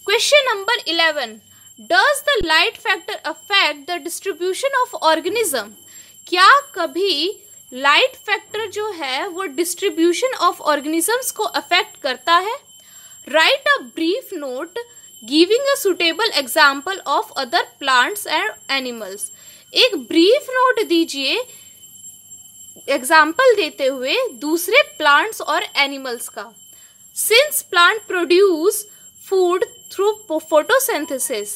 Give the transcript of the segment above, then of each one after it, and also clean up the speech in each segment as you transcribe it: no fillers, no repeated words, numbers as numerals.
Question number 11. Does the light factor affect the distribution of organism? क्या कभी light factor जो है वो डिस्ट्रीब्यूशन ऑफ ऑर्गेनिजम्स को अफेक्ट करता है? Right a brief note giving a suitable example of other plants and animals. एक brief note दीजिए एग्जाम्पल देते हुए दूसरे प्लांट्स और एनिमल्स का. Since plant produce food through photosynthesis,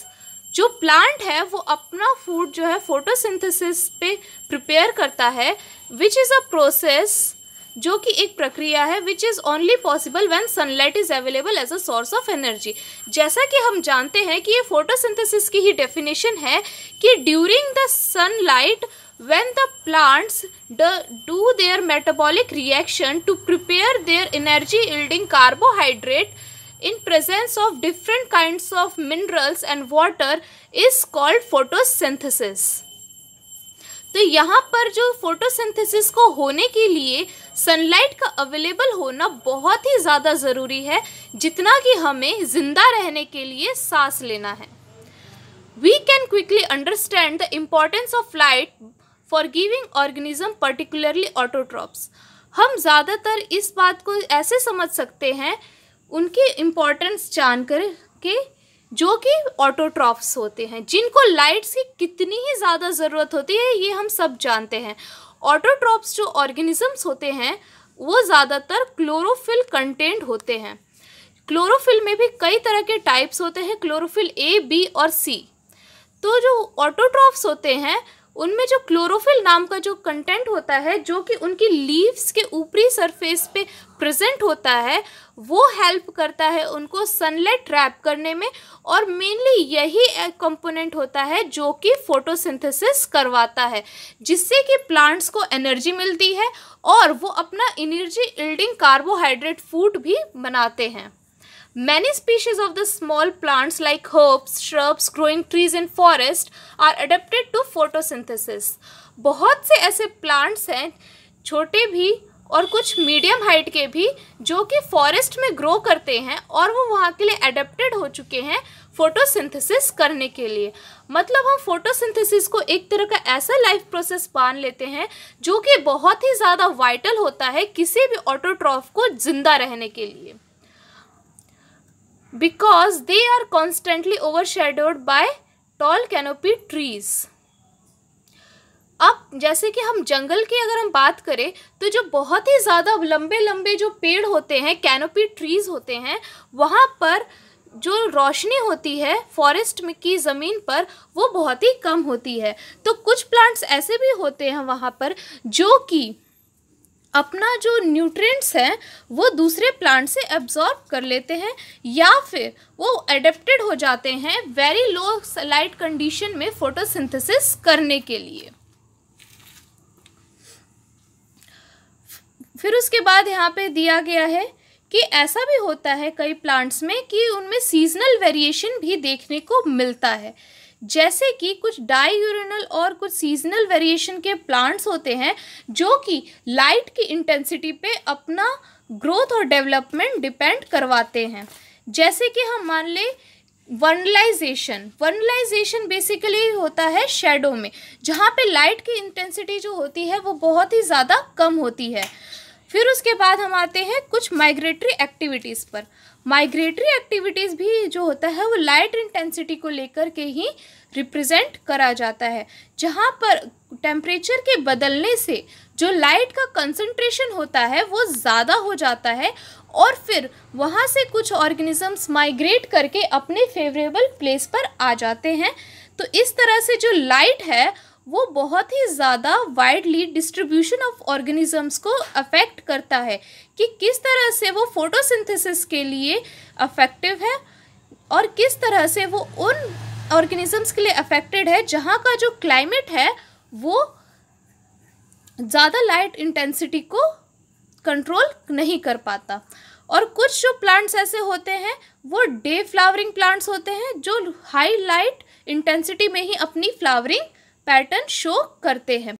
जो प्लांट है वो अपना फूड जो है फोटोसिंथेसिस पे प्रिपेयर करता है, विच इज़ अ प्रोसेस, जो कि एक प्रक्रिया है which is only possible when sunlight is available as a source of energy. जैसा कि हम जानते हैं कि ये फोटोसिंथेसिस की ही डेफिनेशन है कि during the sunlight when the plants do their metabolic reaction to prepare their energy yielding carbohydrate in presence of different kinds of minerals and water is called photosynthesis. तो यहाँ पर जो फोटोसिंथेसिस को होने के लिए सनलाइट का अवेलेबल होना बहुत ही ज़्यादा ज़रूरी है, जितना कि हमें ज़िंदा रहने के लिए सांस लेना है. We can quickly understand the importance of light for giving organism particularly autotrophs. हम ज़्यादातर इस बात को ऐसे समझ सकते हैं उनकी इम्पोर्टेंस जानकर के, जो कि ऑटोट्रॉफ्स होते हैं, जिनको लाइट्स की कितनी ही ज़्यादा ज़रूरत होती है ये हम सब जानते हैं. ऑटोट्रॉफ्स जो ऑर्गेनिजम्स होते हैं वो ज़्यादातर क्लोरोफिल कंटेंट होते हैं. क्लोरोफिल में भी कई तरह के टाइप्स होते हैं, क्लोरोफिल ए, बी और सी. तो जो ऑटोट्रॉफ्स होते हैं उनमें जो क्लोरोफिल नाम का जो कंटेंट होता है, जो कि उनकी लीव्स के ऊपरी सरफेस पे प्रेजेंट होता है, वो हेल्प करता है उनको सनलाइट ट्रैप करने में. और मेनली यही एक कंपोनेंट होता है जो कि फोटोसिंथेसिस करवाता है, जिससे कि प्लांट्स को एनर्जी मिलती है और वो अपना एनर्जी यील्डिंग कार्बोहाइड्रेट फूड भी बनाते हैं. Many species of the small plants like herbs, shrubs, growing trees in forest are adapted to photosynthesis. बहुत से ऐसे प्लांट्स हैं, छोटे भी और कुछ मीडियम हाइट के भी, जो कि फॉरेस्ट में ग्रो करते हैं और वो वहाँ के लिए अडेप्टेड हो चुके हैं फोटोसिंथेसिस करने के लिए. मतलब हम फोटोसिंथेसिस को एक तरह का ऐसा लाइफ प्रोसेस मान लेते हैं जो कि बहुत ही ज़्यादा वाइटल होता है किसी भी ऑटोट्रॉफ को जिंदा रहने के लिए, because they are constantly overshadowed by tall canopy trees. अब जैसे कि हम जंगल की अगर हम बात करें तो जो बहुत ही ज़्यादा लंबे लंबे जो पेड़ होते हैं, कैनोपी ट्रीज होते हैं, वहाँ पर जो रोशनी होती है फॉरेस्ट में की ज़मीन पर वो बहुत ही कम होती है. तो कुछ प्लांट्स ऐसे भी होते हैं वहाँ पर जो कि अपना जो न्यूट्रिएंट्स हैं वो दूसरे प्लांट से एब्जॉर्ब कर लेते हैं, या फिर वो एडेप्टेड हो जाते हैं वेरी लो लाइट कंडीशन में फोटोसिंथेसिस करने के लिए. फिर उसके बाद यहाँ पे दिया गया है कि ऐसा भी होता है कई प्लांट्स में कि उनमें सीजनल वेरिएशन भी देखने को मिलता है. जैसे कि कुछ डाईयूरेनल और कुछ सीजनल वेरिएशन के प्लांट्स होते हैं जो कि लाइट की इंटेंसिटी पे अपना ग्रोथ और डेवलपमेंट डिपेंड करवाते हैं. जैसे कि हम मान लें वर्नलाइजेशन बेसिकली होता है शेडो में, जहाँ पे लाइट की इंटेंसिटी जो होती है वो बहुत ही ज़्यादा कम होती है. फिर उसके बाद हम आते हैं कुछ माइग्रेटरी एक्टिविटीज़ पर. माइग्रेटरी एक्टिविटीज़ भी जो होता है वो लाइट इंटेंसिटी को लेकर के ही रिप्रेजेंट करा जाता है, जहाँ पर टेम्परेचर के बदलने से जो लाइट का कंसंट्रेशन होता है वो ज़्यादा हो जाता है और फिर वहाँ से कुछ ऑर्गेनिजम्स माइग्रेट करके अपने फेवरेबल प्लेस पर आ जाते हैं. तो इस तरह से जो लाइट है वो बहुत ही ज़्यादा वाइडली डिस्ट्रीब्यूशन ऑफ ऑर्गेनिजम्स को अफेक्ट करता है कि किस तरह से वो फोटोसिंथेसिस के लिए अफेक्टिव है और किस तरह से वो उन ऑर्गेनिजम्स के लिए अफेक्टेड है जहाँ का जो क्लाइमेट है वो ज़्यादा लाइट इंटेंसिटी को कंट्रोल नहीं कर पाता. और कुछ जो प्लांट्स ऐसे होते हैं वो डे फ्लावरिंग प्लांट्स होते हैं जो हाई लाइट इंटेंसिटी में ही अपनी फ्लावरिंग पैटर्न शो करते हैं.